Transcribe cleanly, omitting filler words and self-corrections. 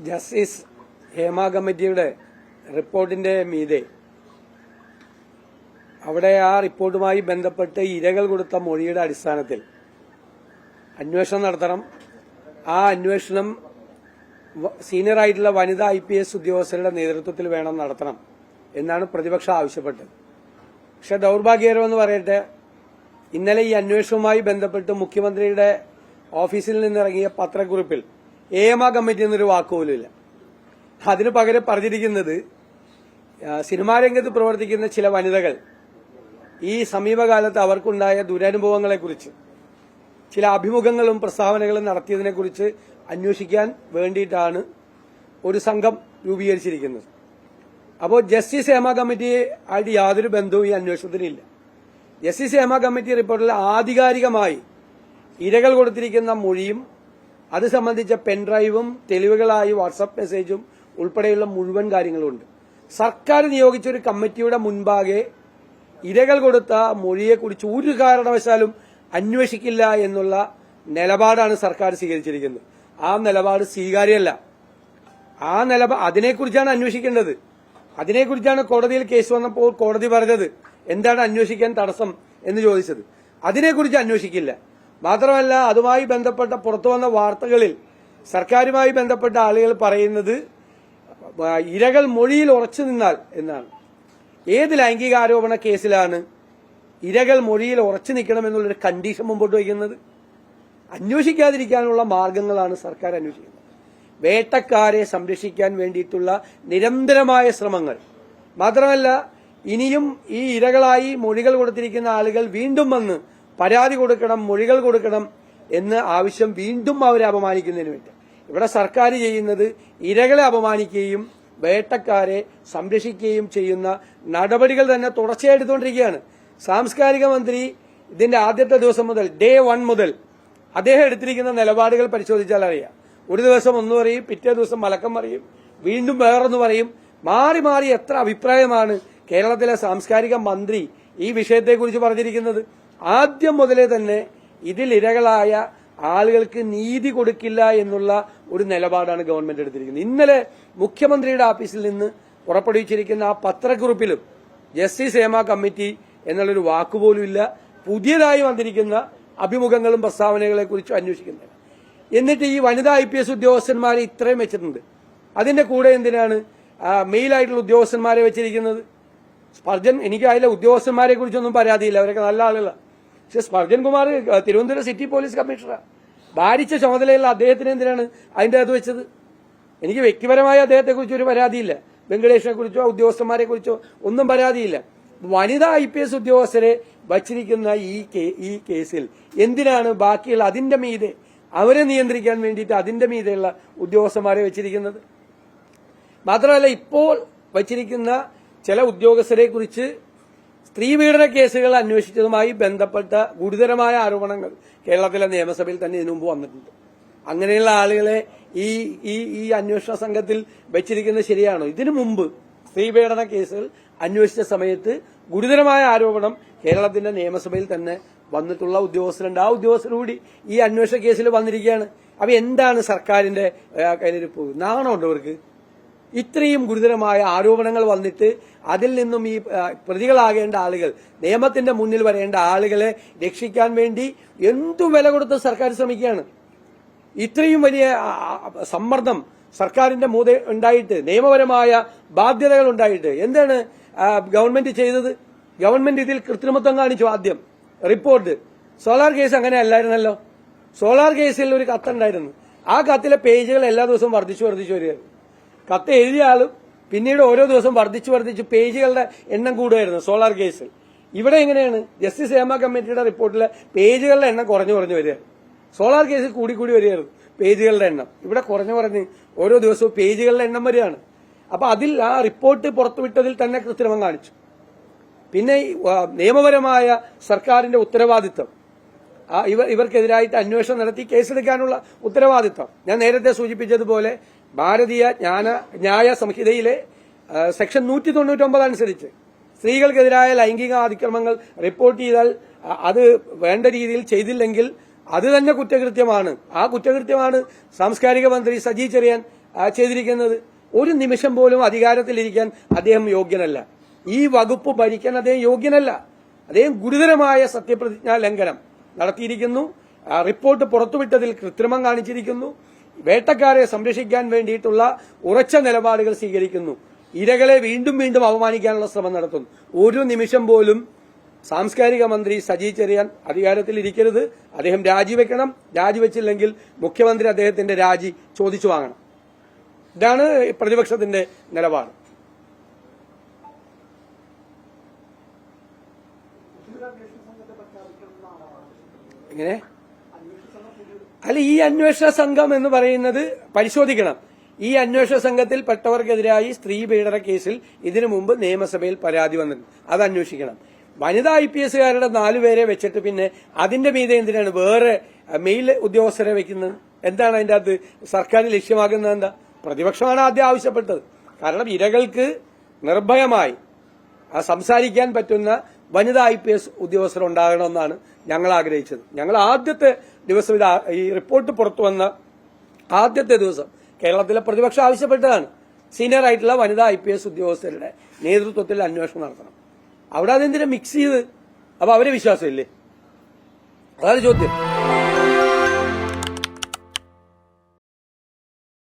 Justice Hema കമ്മിറ്റിയുടെ റിപ്പോർട്ടിന്റെ മീതെ അവിടെ ആ റിപ്പോർട്ടുമായി ബന്ധപ്പെട്ട് ഇരകൾ കൊടുത്ത മൊഴിയുടെ അടിസ്ഥാനത്തിൽ അന്വേഷണം നടത്തണം. ആ അന്വേഷണം സീനിയറായിട്ടുള്ള വനിതാ IPS ഉദ്യോഗസ്ഥരുടെ നേതൃത്വത്തിൽ വേണം നടത്തണം എന്നാണ് പ്രതിപക്ഷം ആവശ്യപ്പെട്ടത്. പക്ഷെ ദൌർഭാഗ്യകരമെന്ന് പറയട്ടെ, ഇന്നലെ ഈ അന്വേഷണവുമായി ബന്ധപ്പെട്ട് മുഖ്യമന്ത്രിയുടെ ഓഫീസിൽ നിന്നിറങ്ങിയ പത്രക്കുറിപ്പിൽ ഹേമ കമ്മിറ്റി എന്നൊരു വാക്കുപോലുമില്ല. അതിനു പകരം പറഞ്ഞിരിക്കുന്നത് സിനിമാ രംഗത്ത് പ്രവർത്തിക്കുന്ന ചില വനിതകൾ ഈ സമീപകാലത്ത് അവർക്കുണ്ടായ ദുരനുഭവങ്ങളെക്കുറിച്ച് ചില അഭിമുഖങ്ങളും പ്രസ്താവനകളും നടത്തിയതിനെക്കുറിച്ച് അന്വേഷിക്കാൻ വേണ്ടിയിട്ടാണ് ഒരു സംഘം രൂപീകരിച്ചിരിക്കുന്നത്. അപ്പോൾ ജസ്റ്റിസ് ഹേമ കമ്മിറ്റി ആയിട്ട് യാതൊരു ബന്ധവും ഈ അന്വേഷണത്തിനില്ല. ജസ്റ്റിസ് ഹേമ കമ്മിറ്റി റിപ്പോർട്ടിൽ ആധികാരികമായി ഇരകൾ കൊടുത്തിരിക്കുന്ന മൊഴിയും അത് സംബന്ധിച്ച പെൻഡ്രൈവും തെളിവുകളായി വാട്സാപ്പ് മെസ്സേജും ഉൾപ്പെടെയുള്ള മുഴുവൻ കാര്യങ്ങളുമുണ്ട്. സർക്കാർ നിയോഗിച്ച ഒരു കമ്മിറ്റിയുടെ മുൻപാകെ ഇരകൾ കൊടുത്ത മൊഴിയെക്കുറിച്ച് ഒരു കാരണവശാലും അന്വേഷിക്കില്ല എന്നുള്ള നിലപാടാണ് സർക്കാർ സ്വീകരിച്ചിരിക്കുന്നത്. ആ നിലപാട് സ്വീകാര്യമല്ല. അതിനെക്കുറിച്ചാണ് അന്വേഷിക്കേണ്ടത്. അതിനെക്കുറിച്ചാണ് കോടതിയിൽ കേസ് വന്നപ്പോൾ കോടതി പറഞ്ഞത് എന്താണ് അന്വേഷിക്കാൻ തടസ്സം എന്ന് ചോദിച്ചത്. അതിനെക്കുറിച്ച് അന്വേഷിക്കില്ല. മാത്രമല്ല, അതുമായി ബന്ധപ്പെട്ട പുറത്തുവന്ന വാർത്തകളിൽ സർക്കാരുമായി ബന്ധപ്പെട്ട ആളുകൾ പറയുന്നത് ഇരകൾ മൊഴിയിൽ ഉറച്ചു നിന്നാൽ എന്നാണ്. ഏത് ലൈംഗികാരോപണ കേസിലാണ് ഇരകൾ മൊഴിയിൽ ഉറച്ചു നിൽക്കണമെന്നുള്ളൊരു കണ്ടീഷൻ മുമ്പോട്ട് വയ്ക്കുന്നത്? അന്വേഷിക്കാതിരിക്കാനുള്ള മാർഗങ്ങളാണ് സർക്കാർ അന്വേഷിക്കുന്നത്. വേട്ടക്കാരെ സംരക്ഷിക്കാൻ വേണ്ടിയിട്ടുള്ള നിരന്തരമായ ശ്രമങ്ങൾ. മാത്രമല്ല, ഇനിയും ഈ ഇരകളായി മൊഴികൾ കൊടുത്തിരിക്കുന്ന ആളുകൾ വീണ്ടും വന്ന് പരാതി കൊടുക്കണം, മൊഴികൾ കൊടുക്കണം എന്ന ആവശ്യം വീണ്ടും അവരെ അപമാനിക്കുന്നതിന് വേണ്ടി ഇവിടെ സർക്കാർ ചെയ്യുന്നത് ഇരകളെ അപമാനിക്കുകയും വേട്ടക്കാരെ സംരക്ഷിക്കുകയും ചെയ്യുന്ന നടപടികൾ തന്നെ തുടർച്ചയായി എടുത്തുകൊണ്ടിരിക്കുകയാണ്. സാംസ്കാരിക മന്ത്രി ഇതിന്റെ ആദ്യത്തെ ദിവസം മുതൽ ഡേ 1 മുതൽ അദ്ദേഹം എടുത്തിരിക്കുന്ന നിലപാടുകൾ പരിശോധിച്ചാൽ അറിയാം. ഒരു ദിവസം ഒന്ന് പറയും, പിറ്റേ ദിവസം മലക്കം പറയും, വീണ്ടും വേറൊന്ന് പറയും. മാറി മാറി എത്ര അഭിപ്രായമാണ് കേരളത്തിലെ സാംസ്കാരിക മന്ത്രി ഈ വിഷയത്തെക്കുറിച്ച് പറഞ്ഞിരിക്കുന്നത്. ആദ്യം മുതലേ തന്നെ ഇതിൽ ഇരകളായ ആളുകൾക്ക് നീതി കൊടുക്കില്ല എന്നുള്ള ഒരു നിലപാടാണ് ഗവൺമെന്റ് എടുത്തിരിക്കുന്നത്. ഇന്നലെ മുഖ്യമന്ത്രിയുടെ ഓഫീസിൽ നിന്ന് പുറപ്പെടുവിച്ചിരിക്കുന്ന ആ പത്രക്കുറിപ്പിലും ജസ്റ്റിസ് ഹേമ കമ്മിറ്റി എന്നുള്ളൊരു വാക്കുപോലും ഇല്ല. പുതിയതായി വന്നിരിക്കുന്ന അഭിമുഖങ്ങളും പ്രസ്താവനകളെ കുറിച്ചും അന്വേഷിക്കുന്നത്. എന്നിട്ട് ഈ വനിതാ IPS ഉദ്യോഗസ്ഥന്മാരെ ഇത്രയും വെച്ചിട്ടുണ്ട്. അതിന്റെ കൂടെ എന്തിനാണ് മെയിലായിട്ടുള്ള ഉദ്യോഗസ്ഥന്മാരെ വെച്ചിരിക്കുന്നത്? സ്പർജൻ, എനിക്ക് അതിലെ ഉദ്യോഗസ്ഥന്മാരെ കുറിച്ചൊന്നും പരാതിയില്ല, അവരൊക്കെ നല്ല ആളുകളാണ്. പക്ഷെ സ്പർജൻ കുമാർ തിരുവനന്തപുരം സിറ്റി പോലീസ് കമ്മീഷണറാണ്. ഭാരിച്ച ചുമതലയുള്ള അദ്ദേഹത്തിന് എന്തിനാണ് അതിന്റെ അകത്ത് വെച്ചത്? എനിക്ക് വ്യക്തിപരമായ അദ്ദേഹത്തെക്കുറിച്ച് ഒരു പരാതിയില്ല. വെങ്കടേഷിനെ കുറിച്ചോ ഉദ്യോഗസ്ഥന്മാരെ കുറിച്ചോ ഒന്നും പരാതിയില്ല. വനിതാ IPS ഉദ്യോഗസ്ഥരെ വച്ചിരിക്കുന്ന ഈ കേസിൽ എന്തിനാണ് ബാക്കിയുള്ള അതിന്റെ മീതെ അവരെ നിയന്ത്രിക്കാൻ വേണ്ടിയിട്ട് അതിന്റെ മീതെയുള്ള ഉദ്യോഗസ്ഥന്മാരെ വെച്ചിരിക്കുന്നത്? മാത്രമല്ല, ഇപ്പോൾ വച്ചിരിക്കുന്ന ചില ഉദ്യോഗസ്ഥരെ കുറിച്ച് സ്ത്രീപീഡന കേസുകൾ അന്വേഷിച്ചതുമായി ബന്ധപ്പെട്ട ഗുരുതരമായ ആരോപണങ്ങൾ കേരളത്തിലെ നിയമസഭയിൽ തന്നെ ഇതിനു മുമ്പ് വന്നിട്ടുണ്ട്. അങ്ങനെയുള്ള ആളുകളെ ഈ അന്വേഷണ സംഘത്തിൽ വെച്ചിരിക്കുന്നത് ശരിയാണോ? ഇതിനു മുമ്പ് സ്ത്രീപീഡന കേസുകൾ അന്വേഷിച്ച സമയത്ത് ഗുരുതരമായ ആരോപണം കേരളത്തിന്റെ നിയമസഭയിൽ തന്നെ വന്നിട്ടുള്ള ഉദ്യോഗസ്ഥരുണ്ട്. ആ ഉദ്യോഗസ്ഥരുകൂടി ഈ അന്വേഷണ കേസിൽ വന്നിരിക്കുകയാണ്. അപ്പൊ എന്താണ് സർക്കാരിന്റെ കയ്യിലിരിപ്പ്? നാണമുണ്ടോ അവർക്ക്? ഇത്രയും ഗുരുതരമായ ആരോപണങ്ങൾ വന്നിട്ട് അതിൽ നിന്നും ഈ പ്രതികളാകേണ്ട ആളുകൾ, നിയമത്തിന്റെ മുന്നിൽ വരേണ്ട ആളുകളെ രക്ഷിക്കാൻ വേണ്ടി എന്തു വില കൊടുത്ത് സർക്കാർ ശ്രമിക്കുകയാണ്. ഇത്രയും വലിയ സമ്മർദ്ദം സർക്കാരിന്റെ മൂതെ ഉണ്ടായിട്ട്, നിയമപരമായ ബാധ്യതകൾ ഉണ്ടായിട്ട് എന്താണ് ഗവൺമെന്റ് ചെയ്തത്? ഗവൺമെന്റ് ഇതിൽ കൃത്രിമത്വം കാണിച്ചു. ആദ്യം റിപ്പോർട്ട് സോളാർ കേസ് അങ്ങനെ അല്ലായിരുന്നല്ലോ. സോളാർ കേസിൽ ഒരു കത്തുണ്ടായിരുന്നു. ആ കത്തിലെ പേജുകൾ എല്ലാ ദിവസവും വർദ്ധിച്ചു വരികയായിരുന്നു. കത്ത് എഴുതിയ ആളും പിന്നീട് ഓരോ ദിവസം വർദ്ധിച്ചു പേജുകളുടെ എണ്ണം കൂടുകയായിരുന്നു സോളാർ കേസിൽ. ഇവിടെ എങ്ങനെയാണ്? ജസ്റ്റിസ് ഹേമ കമ്മിറ്റിയുടെ റിപ്പോർട്ടിലെ പേജുകളുടെ എണ്ണം കുറഞ്ഞു വരികയാണ്. സോളാർ കേസിൽ കൂടി വരികയായിരുന്നു പേജുകളുടെ എണ്ണം. ഇവിടെ കുറഞ്ഞ് ഓരോ ദിവസവും പേജുകളുടെ എണ്ണം വരികയാണ്. അപ്പൊ അതിൽ ആ റിപ്പോർട്ട് പുറത്തുവിട്ടതിൽ തന്നെ കൃത്രിമം കാണിച്ചു. പിന്നെ നിയമപരമായ സർക്കാരിന്റെ ഉത്തരവാദിത്തം, ഇവർക്കെതിരായിട്ട് അന്വേഷണം നടത്തി കേസെടുക്കാനുള്ള ഉത്തരവാദിത്തം. ഞാൻ നേരത്തെ സൂചിപ്പിച്ചതുപോലെ ഭാരതീയ ന്യായ സംഹിതയിലെ സെക്ഷൻ 199 അനുസരിച്ച് സ്ത്രീകൾക്കെതിരായ ലൈംഗിക അതിക്രമങ്ങൾ റിപ്പോർട്ട് ചെയ്താൽ അത് വേണ്ട രീതിയിൽ ചെയ്തില്ലെങ്കിൽ അത് തന്നെ കുറ്റകൃത്യമാണ്. ആ കുറ്റകൃത്യമാണ് സാംസ്കാരിക മന്ത്രി സജി ചെറിയാൻ ചെയ്തിരിക്കുന്നത്. ഒരു നിമിഷം പോലും അധികാരത്തിലിരിക്കാൻ അദ്ദേഹം യോഗ്യനല്ല. ഈ വകുപ്പ് ഭരിക്കാൻ അദ്ദേഹം യോഗ്യനല്ല. അദ്ദേഹം ഗുരുതരമായ സത്യപ്രതിജ്ഞാ ലംഘനം നടത്തിയിരിക്കുന്നു. റിപ്പോർട്ട് പുറത്തുവിട്ടതിൽ കൃത്രിമം കാണിച്ചിരിക്കുന്നു. വേട്ടക്കാരെ സംരക്ഷിക്കാൻ വേണ്ടിയിട്ടുള്ള ഉറച്ച നിലപാടുകൾ സ്വീകരിക്കുന്നു. ഇരകളെ വീണ്ടും വീണ്ടും അപമാനിക്കാനുള്ള ശ്രമം നടത്തുന്നു. ഒരു നിമിഷം പോലും സാംസ്കാരിക മന്ത്രി സജി ചെറിയാൻ അധികാരത്തിലിരിക്കരുത്. അദ്ദേഹം രാജിവെക്കണം. രാജിവെച്ചില്ലെങ്കിൽ മുഖ്യമന്ത്രി അദ്ദേഹത്തിന്റെ രാജി ചോദിച്ചു വാങ്ങണം. ഇതാണ് പ്രതിപക്ഷത്തിന്റെ നിലപാട്. എങ്ങനെ അല്ല, ഈ അന്വേഷണ സംഘം എന്ന് പറയുന്നത് പരിശോധിക്കണം. ഈ അന്വേഷണ സംഘത്തിൽ പെട്ടവർക്കെതിരായി സ്ത്രീ പീഡന കേസിൽ ഇതിനു മുമ്പ് നിയമസഭയിൽ പരാതി വന്നിട്ടുണ്ട്. അത് അന്വേഷിക്കണം. വനിതാ IPS കാരുടെ 4 പേരെ വെച്ചിട്ട് പിന്നെ അതിന്റെ മീതെ എന്തിനാണ് വേറെ മെയിൽ ഉദ്യോഗസ്ഥരെ വെക്കുന്നത്? എന്താണ് അതിന്റെ അകത്ത് സർക്കാർ ലക്ഷ്യമാക്കുന്നത്? എന്താ? പ്രതിപക്ഷമാണ് ആദ്യം ആവശ്യപ്പെട്ടത്. കാരണം ഇരകൾക്ക് നിർഭയമായി സംസാരിക്കാൻ പറ്റുന്ന വനിതാ IPS ഉദ്യോഗസ്ഥർ ഉണ്ടാകണമെന്നാണ് ഞങ്ങൾ ആഗ്രഹിച്ചത്. ഞങ്ങൾ ആദ്യത്തെ ദിവസം ഈ റിപ്പോർട്ട് പുറത്തു വന്ന ആദ്യത്തെ ദിവസം കേരളത്തിലെ പ്രതിപക്ഷം ആവശ്യപ്പെട്ടതാണ് സീനിയർ ആയിട്ടുള്ള വനിതാ IPS ഉദ്യോഗസ്ഥരുടെ നേതൃത്വത്തിൽ അന്വേഷണം നടത്തണം. അവിടെ അതെന്തിനാ മിക്സ് ചെയ്ത്? അപ്പൊ അവരെ വിശ്വാസമില്ലേ? അതാണ് ചോദ്യം.